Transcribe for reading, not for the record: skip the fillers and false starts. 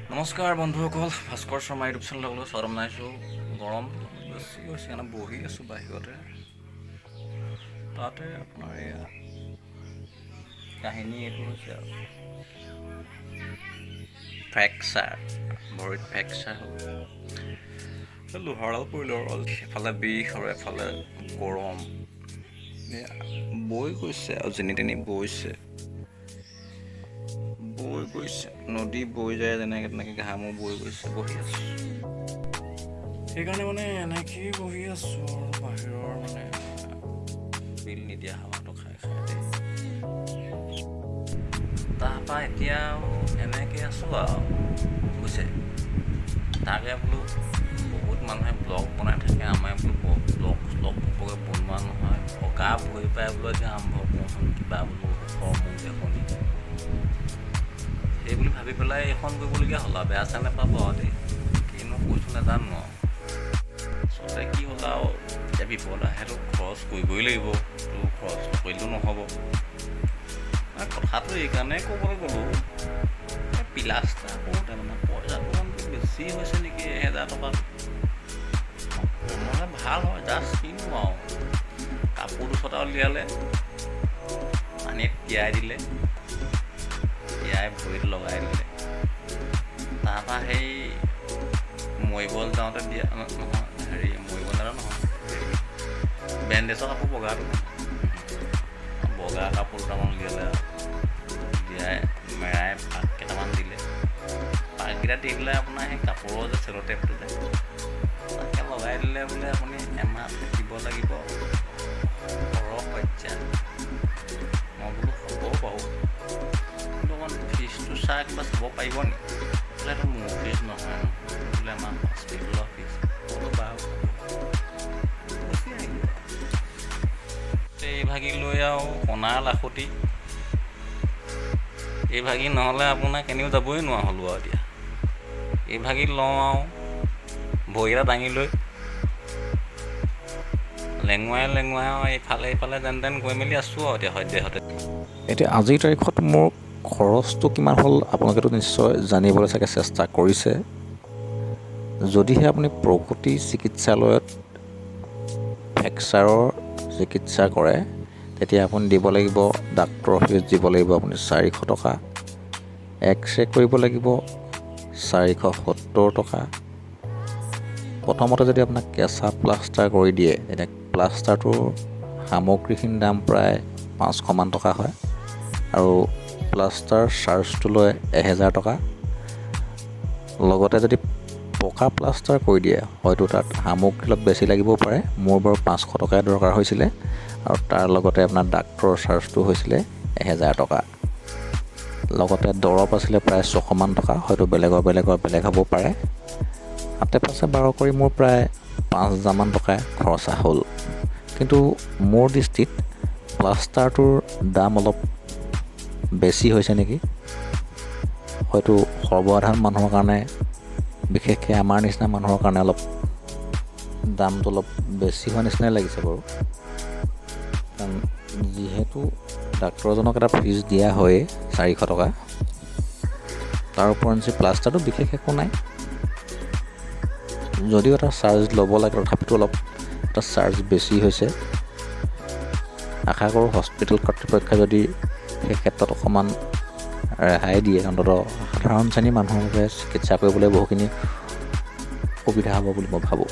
নমস্কাৰ বন্ধুসকল, ভাস্কৰ শৰ্মা ইউটিউব চেনেললৈ স্বাগতম জনাইছোঁ। গৰম বেছি হৈছে কাৰণে বহি আছোঁ বাহিৰতে। তাতে আপোনাৰ এয়া কাহিনী এইটো হৈছে আৰু ফ্ৰেকচাৰ, ভৰিত ফ্ৰেকচাৰ হ'ল। লোহাৰডাল পৰিলে আৰু এফালে বিষ আৰু এফালে গৰম বৈ গৈছে আৰু যেনি তেনি বৈ গৈছে, নদী বৈ যায় যেনেকৈ তেনেকৈ ঘামো বৈ গৈছে। বহি আছোঁ সেইকাৰণে এনেকেই বহি আছোঁ আৰু বাহিৰৰ বিল নিদিয়া হাৱাটো খাই তাৰপৰা এতিয়া এনেকৈ আছোঁ আৰু বুজিছে। তাকে বোলো বহুত মানুহে ব্লগ বনাই থাকে, আমাৰ বোলো ব্লগ বনোৱা নহয়। গা ভৰি পাই বোলো এতিয়া আৰম্ভ কৰোঁচোন, কিবা বোলো মোক দেখনি সেই বুলি ভাবি পেলাই এইখন কৰিবলগীয়া হ'ল আৰু। বেয়া চেয়া নাপাব আৰু দেই, কিনো কৈছোঁ নাজানো আৰু। আচলতে কি হ'ল আৰু, এতিয়া বিপদ আহেতো খৰচ কৰিবই লাগিব, তো খৰচ নকৰিলেও নহ'ব। কথাটো এইকাৰণে ক'বলৈ গ'লোঁ, প্লাষ্টাৰ কৰোঁতে পইচাটো বেছি হৈছে নেকি, 1000 টকা। ভাল হয়, জাষ্ট কিনো আৰু কাপোৰ দুচটা উলিয়ালে, পানীত তিয়াই দিলে, তিয়াই ভৰিত লগাই দিলে। তাৰপৰা সেই মৰিবল যাওঁতে দিয়া নহয়, মৰিবল নহয়, বেণ্ডেজৰ কাপোৰ বগা কাপোৰ দুটামান উলিয়ালে আৰু উলিয়াই মেৰাই পাক কেইটামান দিলে। পাককেইটা দি পেলাই আপোনাৰ সেই কাপোৰৰ যে চেলো টেপটো যে তাকে লগাই দিলে বোলে আপুনি এমাহ দিব লাগিব। সৰহ মই বোলো হ'ব বাৰু, কিন্তু অকণ ফিজটো চাই কিবা চাব পাৰিব নেকি? বোলে এইটো মোৰ ফিজ নহয় বোলে, আমাৰ হস্পিটেলৰ ফিজ। বোলো বাৰু গুচি আহিলোঁ। এই ভাগি লৈ আৰু কণাৰ লাখুটি, এই ভাগি নহ'লে আপোনাৰ কেনিও যাবই নোৱাৰা হ'লোঁ আৰু। এতিয়া এই ভাগি লওঁ আৰু ভৰিকেইটা দাঙি লৈ লেঙুৱাই আৰু ইফালে যেন তেন গৈ মেলি আছোঁ আৰু এতিয়া সদ্যহতে। এতিয়া আজিৰ তাৰিখত মোৰ খৰচটো কিমান হ'ল আপোনালোকেতো নিশ্চয় জানিবলৈ চাগে চেষ্টা কৰিছে। যদিহে আপুনি প্ৰগতি চিকিৎসালয়ত ফ্ৰেকচাৰৰ চিকিৎসা কৰে, তেতিয়া আপুনি দিব লাগিব, ডাক্তৰৰ ফিজ দিব লাগিব আপুনি 400 টকা, এক্সৰে কৰিব লাগিব 470 টকা। প্ৰথমতে যদি আপোনাক কেঁচা প্লাষ্টাৰ কৰি দিয়ে, তেতিয়া প্লাষ্টাৰটোৰ সামগ্ৰীখিনিৰ দাম প্ৰায় 500 মান টকা হয়, আৰু প্লাষ্টাৰ চাৰ্জটো লয় 1000 টকা। লগতে যদি পকা প্লাষ্টাৰ কৰি দিয়ে, হয়তো তাত সামগ্ৰী অলপ বেছি লাগিবও পাৰে। মোৰ বাৰু 500 টকাই দৰকাৰ হৈছিলে, আৰু তাৰ লগতে আপোনাৰ ডাক্তৰৰ চাৰ্জটো হৈছিলে 1000 টকা। লগতে দৰৱ আছিলে প্ৰায় 600 মান টকা, হয়তো বেলেগ হ'ব পাৰে। 7-5-12 কৰি মোৰ প্ৰায় 5000 মান টকা খৰচা হ'ল। কিন্তু মোৰ দৃষ্টিত প্লাষ্টাৰটোৰ দাম অলপ বেছি হৈছে নেকি। হয়তো সৰ্বসাধাৰণ মানুহৰ কাৰণে, বিশেষকৈ আমাৰ নিচিনা মানুহৰ কাৰণে অলপ দামটো অলপ বেছি হোৱা নিচিনাই লাগিছে বাৰু। কাৰণ যিহেতু ডাক্তৰজনক এটা ফিজ দিয়া হয়েই 400 টকা, তাৰ ওপৰঞ্চি প্লাষ্টাৰটো বিশেষ একো নাই। যদিও এটা চাৰ্জ ল'ব লাগে, তথাপিতো অলপ এটা চাৰ্জ বেছি হৈছে। আশা কৰোঁ হস্পিটেল কৰ্তৃপক্ষই যদি সেই ক্ষেত্ৰত অকণমান ৰেহাই দিয়ে, অন্ততঃ সাধাৰণ শ্ৰেণীৰ মানুহৰ বাবে চিকিৎসা কৰিবলৈ বহুখিনি সুবিধা হ'ব বুলি মই ভাবোঁ।